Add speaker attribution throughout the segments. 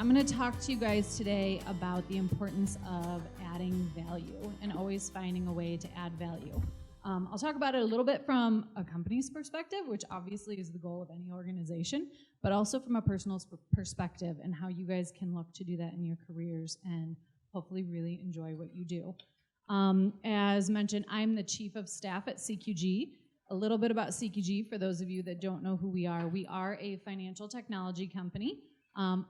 Speaker 1: I'm going to talk to you guys today about the importance of adding value and always finding a way to add value. I'll talk about it a little bit from a company's perspective, which obviously is the goal of any organization, but also from a personal perspective and how you guys can look to do that in your careers and hopefully really enjoy what you do. As mentioned, I'm the Chief of Staff at CQG. A little bit about CQG for those of you that don't know who we are. We are a financial technology company.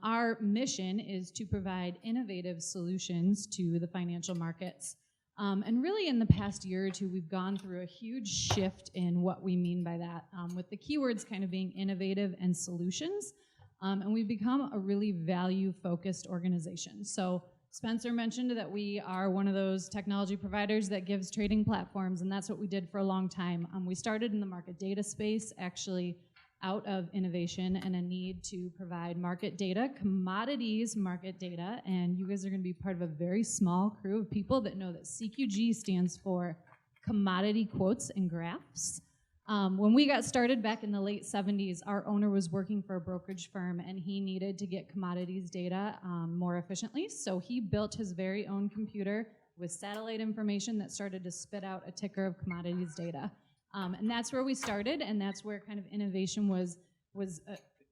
Speaker 1: Our mission is to provide innovative solutions to the financial markets. And really in the past year or two, we've gone through a huge shift in what we mean by that, with the keywords kind of being innovative and solutions. And we've become a really value-focused organization. So Spencer mentioned that we are one of those technology providers that gives trading platforms, and that's what we did for a long time. We started in the market data space, actually out of innovation and a need to provide market data, commodities market data, and you guys are going to be part of a very small crew of people that know that CQG stands for Commodity Quotes and Graphs. When we got started back in the late 70s, our owner was working for a brokerage firm and he needed to get commodities data more efficiently, so he built his very own computer with satellite information that started to spit out a ticker of commodities data. And that's where we started, and that's where kind of innovation was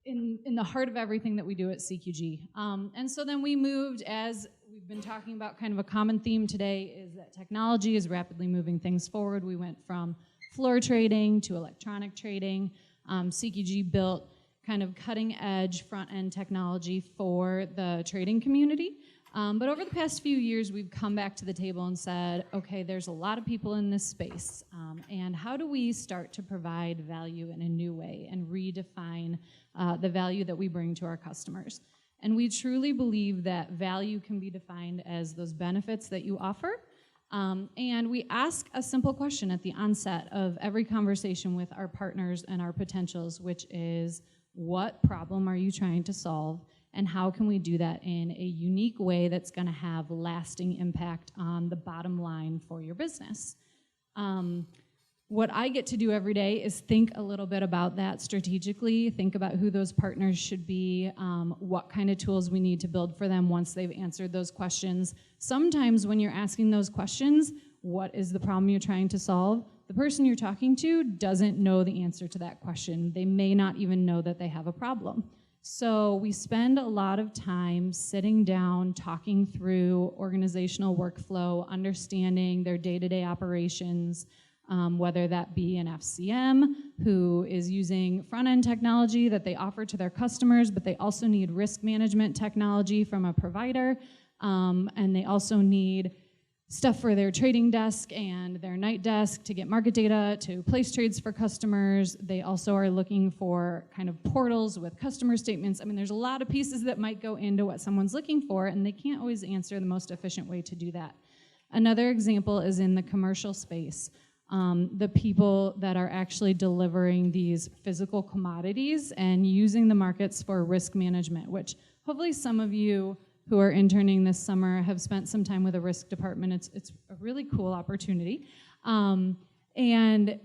Speaker 1: in the heart of everything that we do at CQG. And so then we moved, as we've been talking about, kind of a common theme today is that technology is rapidly moving things forward. We went from floor trading to electronic trading. CQG built kind of cutting-edge front-end technology for the trading community. But over the past few years, we've come back to the table and said, okay, there's a lot of people in this space, and how do we start to provide value in a new way and redefine the value that we bring to our customers? And we truly believe that value can be defined as those benefits that you offer. And we ask a simple question at the onset of every conversation with our partners and our potentials, which is, what problem are you trying to solve? And how can we do that in a unique way that's going to have lasting impact on the bottom line for your business? What I get to do every day is think a little bit about that strategically, think about who those partners should be, what kind of tools we need to build for them once they've answered those questions. Sometimes when you're asking those questions, what is the problem you're trying to solve? The person you're talking to doesn't know the answer to that question. They may not even know that they have a problem. So we spend a lot of time sitting down, talking through organizational workflow, understanding their day-to-day operations, whether that be an FCM who is using front-end technology that they offer to their customers, but they also need risk management technology from a provider, and they also need stuff for their trading desk and their night desk to get market data, to place trades for customers. They also are looking for kind of portals with customer statements. I mean, there's a lot of pieces that might go into what someone's looking for, and they can't always answer the most efficient way to do that. Another example is in the commercial space. The people that are actually delivering these physical commodities and using the markets for risk management, which hopefully some of you who are interning this summer have spent some time with a risk department. It's a really cool opportunity. And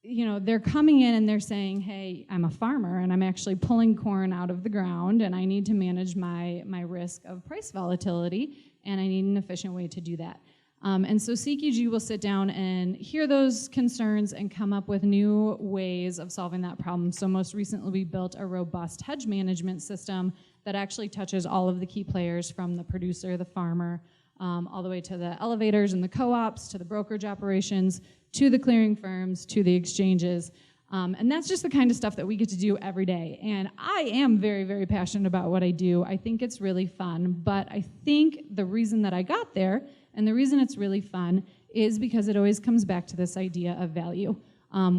Speaker 1: you know, they're coming in and they're saying, hey, I'm a farmer and I'm actually pulling corn out of the ground and I need to manage my risk of price volatility and I need an efficient way to do that. And so CQG will sit down and hear those concerns and come up with new ways of solving that problem. So most recently we built a robust hedge management system that actually touches all of the key players, from the producer, the farmer, all the way to the elevators and the co-ops, to the brokerage operations, to the clearing firms, to the exchanges. And that's just the kind of stuff that we get to do every day. And I am very, very passionate about what I do. I think it's really fun, but I think the reason that I got there and the reason it's really fun is because it always comes back to this idea of value,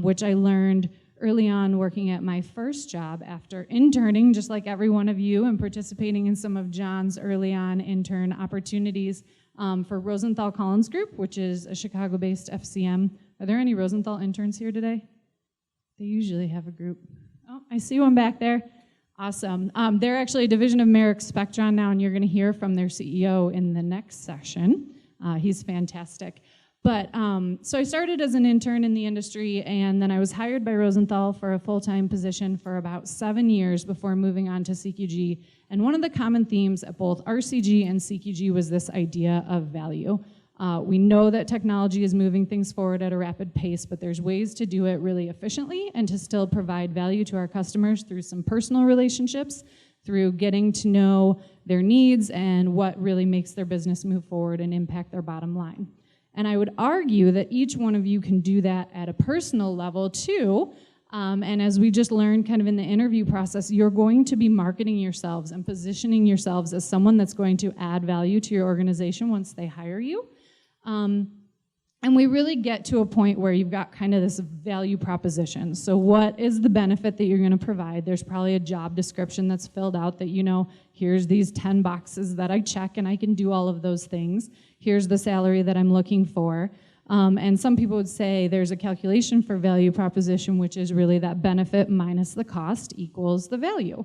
Speaker 1: which I learned early on working at my first job after interning, just like every one of you, and participating in some of John's early on intern opportunities for Rosenthal Collins Group, which is a Chicago-based FCM. Are there any Rosenthal interns here today? They usually have a group. Oh, I see one back there. Awesome. They're actually a division of Merrick Spectron now, and you're going to hear from their CEO in the next session. He's fantastic. But so I started as an intern in the industry, and then I was hired by Rosenthal for a full-time position for about 7 years before moving on to CQG. And one of the common themes at both RCG and CQG was this idea of value. We know that technology is moving things forward at a rapid pace, but there's ways to do it really efficiently and to still provide value to our customers through some personal relationships, through getting to know their needs and what really makes their business move forward and impact their bottom line. And I would argue that each one of you can do that at a personal level too. And as we just learned kind of in the interview process, you're going to be marketing yourselves and positioning yourselves as someone that's going to add value to your organization once they hire you. And we really get to a point where you've got kind of this value proposition. So what is the benefit that you're going to provide? There's probably a job description that's filled out that, you know, here's these 10 boxes that I check and I can do all of those things. Here's the salary that I'm looking for. And some people would say there's a calculation for value proposition, which is really that benefit minus the cost equals the value.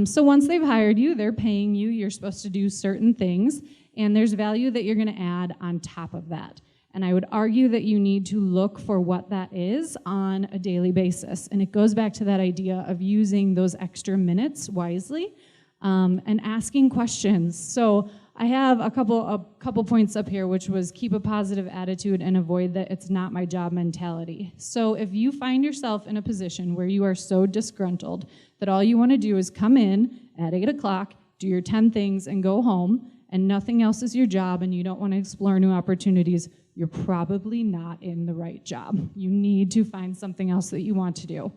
Speaker 1: So once they've hired you, they're paying you, you're supposed to do certain things, and there's value that you're going to add on top of that. And I would argue that you need to look for what that is on a daily basis. And it goes back to that idea of using those extra minutes wisely and asking questions. So I have a couple points up here, which was keep a positive attitude and avoid that it's not my job mentality. So if you find yourself in a position where you are so disgruntled that all you want to do is come in at 8 o'clock, do your 10 things, and go home, and nothing else is your job, and you don't want to explore new opportunities, you're probably not in the right job. You need to find something else that you want to do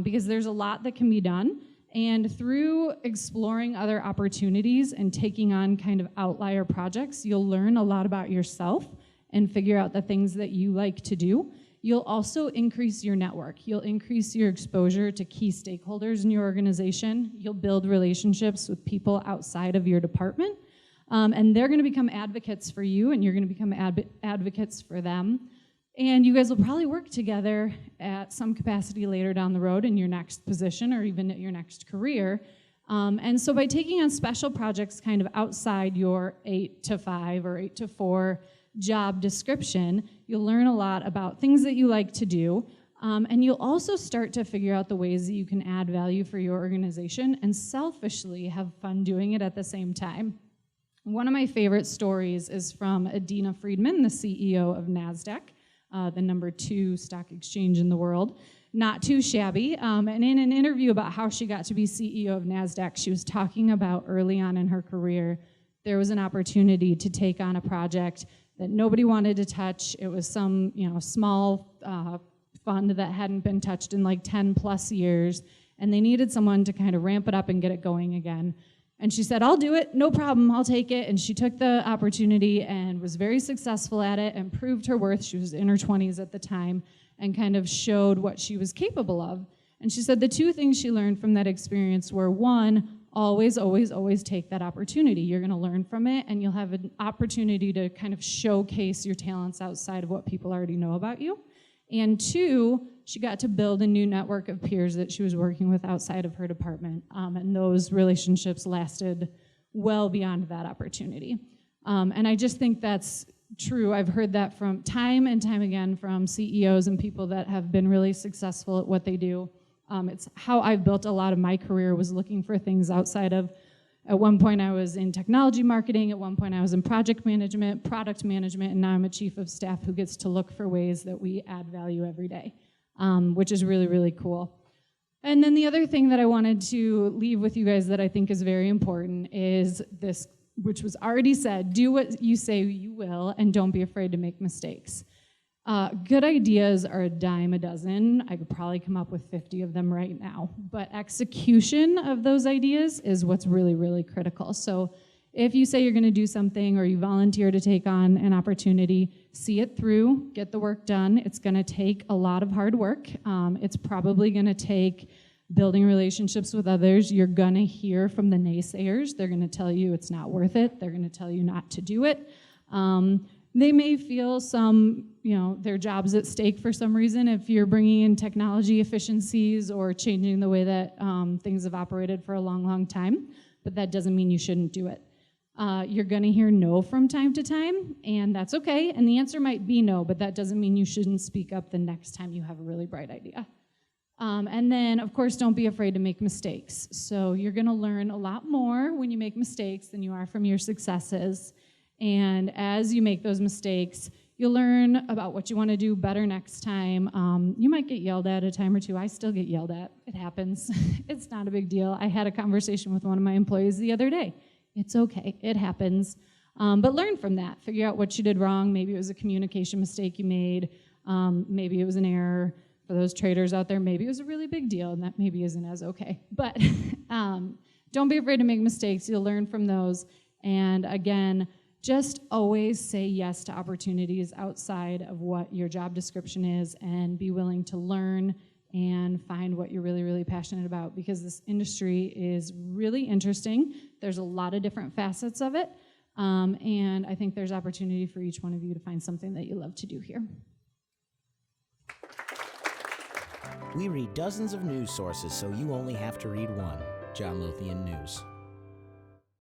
Speaker 1: because there's a lot that can be done. And through exploring other opportunities and taking on kind of outlier projects, you'll learn a lot about yourself and figure out the things that you like to do. You'll also increase your network. You'll increase your exposure to key stakeholders in your organization. You'll build relationships with people outside of your department. And they're going to become advocates for you, and you're going to become advocates for them. And you guys will probably work together at some capacity later down the road in your next position or even at your next career. And so by taking on special projects kind of outside your 8 to 5 or 8 to 4 job description, you'll learn a lot about things that you like to do. And you'll also start to figure out the ways that you can add value for your organization and selfishly have fun doing it at the same time. One of my favorite stories is from Adina Friedman, the CEO of NASDAQ, the number 2 stock exchange in the world. Not too shabby. And in an interview about how she got to be CEO of NASDAQ, she was talking about early on in her career, there was an opportunity to take on a project that nobody wanted to touch. It was some small fund that hadn't been touched in like 10 plus years, and they needed someone to kind of ramp it up and get it going again. And she said, I'll do it, no problem, I'll take it. And she took the opportunity and was very successful at it and proved her worth. She was in her 20s at the time and kind of showed what she was capable of. And she said the 2 things she learned from that experience were, 1, always, always, always take that opportunity. You're going to learn from it, and you'll have an opportunity to kind of showcase your talents outside of what people already know about you. And 2, she got to build a new network of peers that she was working with outside of her department. And those relationships lasted well beyond that opportunity. And I just think that's true. I've heard that from time and time again from CEOs and people that have been really successful at what they do. It's how I've built a lot of my career, was looking for things outside of. At one point I was in technology marketing, at one point I was in project management, product management, and now I'm a chief of staff who gets to look for ways that we add value every day, which is really, really cool. And then the other thing that I wanted to leave with you guys that I think is very important is this, which was already said: do what you say you will, and don't be afraid to make mistakes. Good ideas are a dime a dozen. I could probably come up with 50 of them right now. But execution of those ideas is what's really, really critical. So if you say you're going to do something or you volunteer to take on an opportunity, see it through, get the work done. It's going to take a lot of hard work. It's probably going to take building relationships with others. You're going to hear from the naysayers. They're going to tell you it's not worth it. They're going to tell you not to do it. They may feel their job's at stake for some reason if you're bringing in technology efficiencies or changing the way that things have operated for a long, long time, but that doesn't mean you shouldn't do it. You're going to hear no from time to time, and that's okay. And the answer might be no, but that doesn't mean you shouldn't speak up the next time you have a really bright idea. And then, of course, don't be afraid to make mistakes. So you're going to learn a lot more when you make mistakes than you are from your successes. And as you make those mistakes, you'll learn about what you want to do better next time. You might get yelled at a time or two. I still get yelled at. It happens. It's not a big deal. I had a conversation with one of my employees the other day. It's okay. It happens. But learn from that. Figure out what you did wrong. Maybe it was a communication mistake you made. Maybe it was an error. For those traders out there, maybe it was a really big deal, and that maybe isn't as okay. But don't be afraid to make mistakes. You'll learn from those. And again, just always say yes to opportunities outside of what your job description is, and be willing to learn and find what you're really, really passionate about, because this industry is really interesting. There's a lot of different facets of it, and I think there's opportunity for each one of you to find something that you love to do here.
Speaker 2: We read dozens of news sources, so you only have to read one. John Lothian News.